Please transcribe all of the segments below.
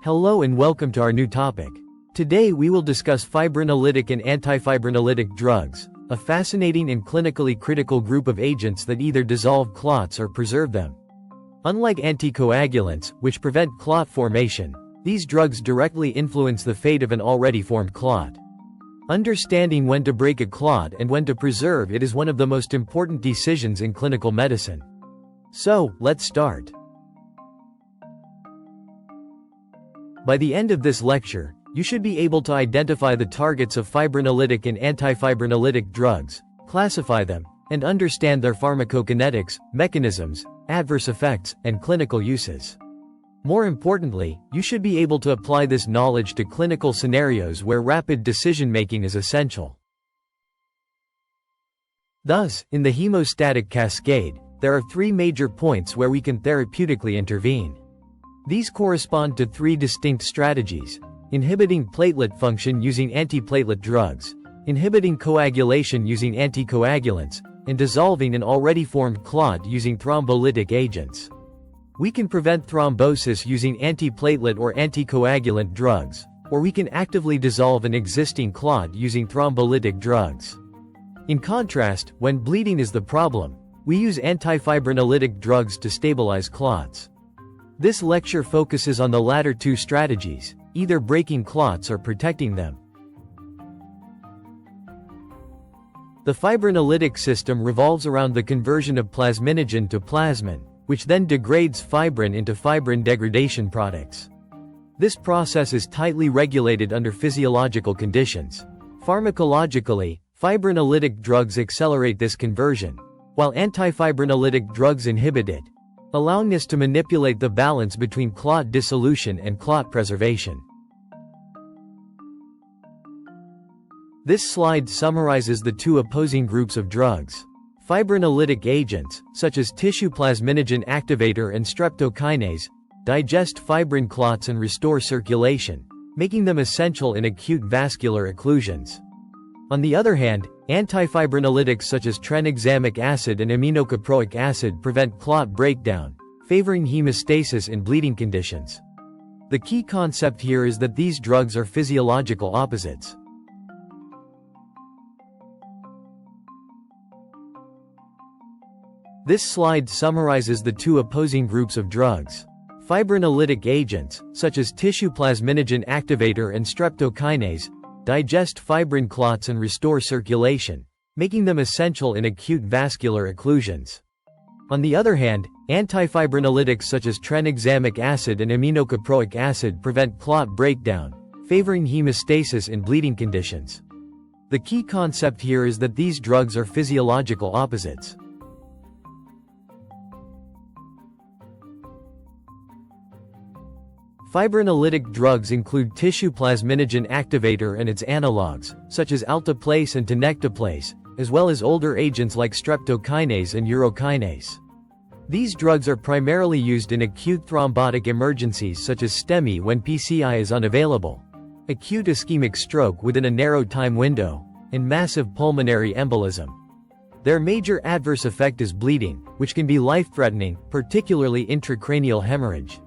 Hello and welcome to our new topic. Today we will discuss fibrinolytic and antifibrinolytic drugs, a fascinating and clinically critical group of agents that either dissolve clots or preserve them. Unlike anticoagulants, which prevent clot formation, these drugs directly influence the fate of an already formed clot. Understanding when to break a clot and when to preserve it is one of the most important decisions in clinical medicine. So, let's start. By the end of this lecture, you should be able to identify the targets of fibrinolytic and antifibrinolytic drugs, classify them, and understand their pharmacokinetics, mechanisms, adverse effects, and clinical uses. More importantly, you should be able to apply this knowledge to clinical scenarios where rapid decision-making is essential. Thus, in the hemostatic cascade, there are three major points where we can therapeutically intervene. These correspond to three distinct strategies: inhibiting platelet function using antiplatelet drugs, inhibiting coagulation using anticoagulants, and dissolving an already formed clot using thrombolytic agents. We can prevent thrombosis using antiplatelet or anticoagulant drugs, or we can actively dissolve an existing clot using thrombolytic drugs. In contrast, when bleeding is the problem, we use antifibrinolytic drugs to stabilize clots. This lecture focuses on the latter two strategies, either breaking clots or protecting them. The fibrinolytic system revolves around the conversion of plasminogen to plasmin, which then degrades fibrin into fibrin degradation products. This process is tightly regulated under physiological conditions. Pharmacologically, fibrinolytic drugs accelerate this conversion, while antifibrinolytic drugs inhibit it, allowing us to manipulate the balance between clot dissolution and clot preservation. This slide summarizes the two opposing groups of drugs. Fibrinolytic agents, such as tissue plasminogen activator and streptokinase, digest fibrin clots and restore circulation, making them essential in acute vascular occlusions. On the other hand, antifibrinolytics such as tranexamic acid and aminocaproic acid prevent clot breakdown, favoring hemostasis in bleeding conditions. The key concept here is that these drugs are physiological opposites. This slide summarizes the two opposing groups of drugs. Fibrinolytic agents, such as tissue plasminogen activator and streptokinase, digest fibrin clots and restore circulation, making them essential in acute vascular occlusions. On the other hand, antifibrinolytics such as tranexamic acid and aminocaproic acid prevent clot breakdown, favoring hemostasis in bleeding conditions. The key concept here is that these drugs are physiological opposites. Fibrinolytic drugs include tissue plasminogen activator and its analogues, such as alteplase and tenecteplase, as well as older agents like streptokinase and urokinase. These drugs are primarily used in acute thrombotic emergencies such as STEMI when PCI is unavailable, acute ischemic stroke within a narrow time window, and massive pulmonary embolism. Their major adverse effect is bleeding, which can be life-threatening, particularly intracranial hemorrhage.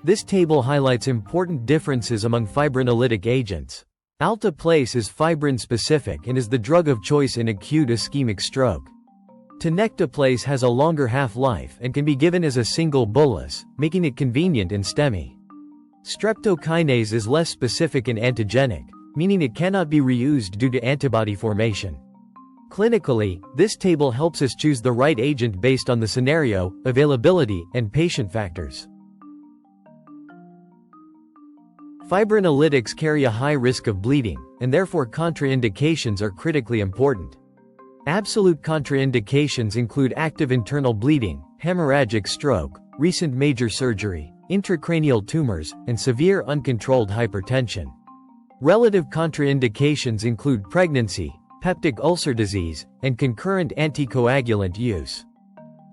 This table highlights important differences among fibrinolytic agents. Alteplase is fibrin-specific and is the drug of choice in acute ischemic stroke. Tenecteplase has a longer half-life and can be given as a single bolus, making it convenient in STEMI. Streptokinase is less specific and antigenic, meaning it cannot be reused due to antibody formation. Clinically, this table helps us choose the right agent based on the scenario, availability, and patient factors. Fibrinolytics carry a high risk of bleeding, and therefore contraindications are critically important. Absolute contraindications include active internal bleeding, hemorrhagic stroke, recent major surgery, intracranial tumors, and severe uncontrolled hypertension. Relative contraindications include pregnancy, peptic ulcer disease, and concurrent anticoagulant use.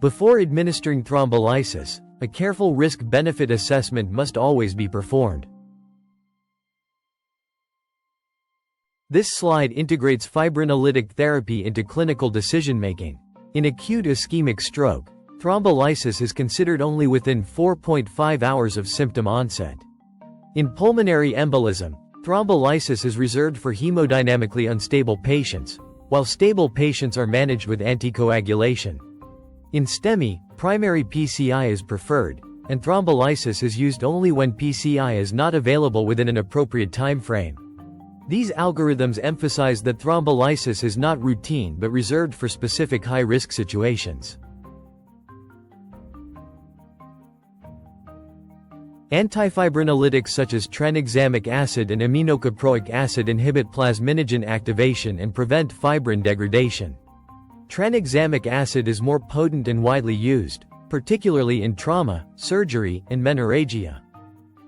Before administering thrombolysis, a careful risk-benefit assessment must always be performed. This slide integrates fibrinolytic therapy into clinical decision-making. In acute ischemic stroke, Thrombolysis is considered only within 4.5 hours of symptom onset. In pulmonary embolism, thrombolysis is reserved for hemodynamically unstable patients, while stable patients are managed with anticoagulation. In STEMI, primary PCI is preferred, and thrombolysis is used only when PCI is not available within an appropriate time frame. These algorithms emphasize that thrombolysis is not routine but reserved for specific high-risk situations. Antifibrinolytics such as tranexamic acid and aminocaproic acid inhibit plasminogen activation and prevent fibrin degradation. Tranexamic acid is more potent and widely used, particularly in trauma, surgery, and menorrhagia.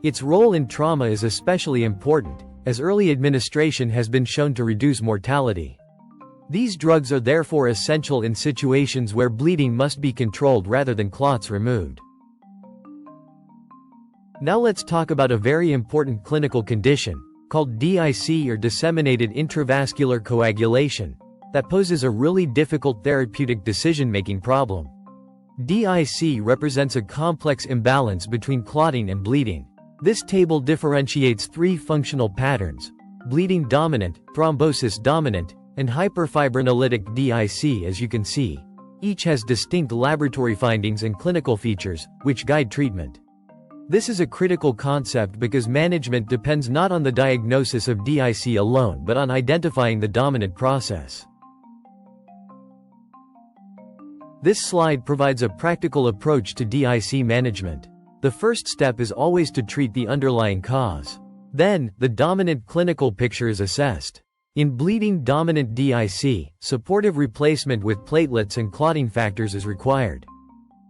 Its role in trauma is especially important, as early administration has been shown to reduce mortality. These drugs are therefore essential in situations where bleeding must be controlled rather than clots removed. Now let's talk about a very important clinical condition, called DIC or disseminated intravascular coagulation, that poses a really difficult therapeutic decision-making problem. DIC represents a complex imbalance between clotting and bleeding. This table differentiates three functional patterns: bleeding dominant, thrombosis dominant, and hyperfibrinolytic DIC. As you can see, each has distinct laboratory findings and clinical features, which guide treatment. This is a critical concept because management depends not on the diagnosis of DIC alone but on identifying the dominant process. This slide provides a practical approach to DIC management. The first step is always to treat the underlying cause. Then, the dominant clinical picture is assessed. In bleeding dominant DIC, supportive replacement with platelets and clotting factors is required.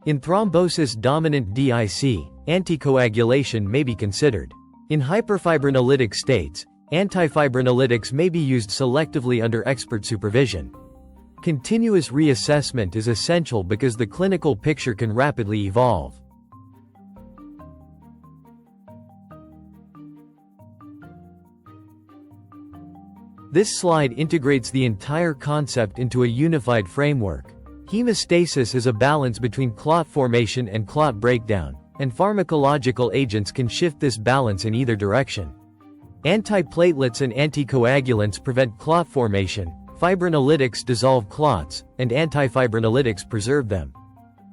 In thrombosis dominant DIC, anticoagulation may be considered. In hyperfibrinolytic states, antifibrinolytics may be used selectively under expert supervision. Continuous reassessment is essential because the clinical picture can rapidly evolve. This slide integrates the entire concept into a unified framework. Hemostasis is a balance between clot formation and clot breakdown, and pharmacological agents can shift this balance in either direction. Antiplatelets and anticoagulants prevent clot formation, fibrinolytics dissolve clots, and antifibrinolytics preserve them.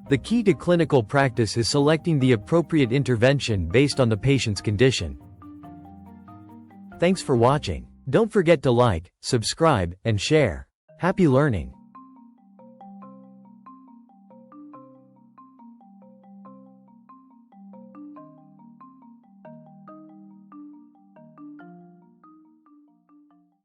The key to clinical practice is selecting the appropriate intervention based on the patient's condition. Thanks for watching. Don't forget to like, subscribe, and share. Happy learning!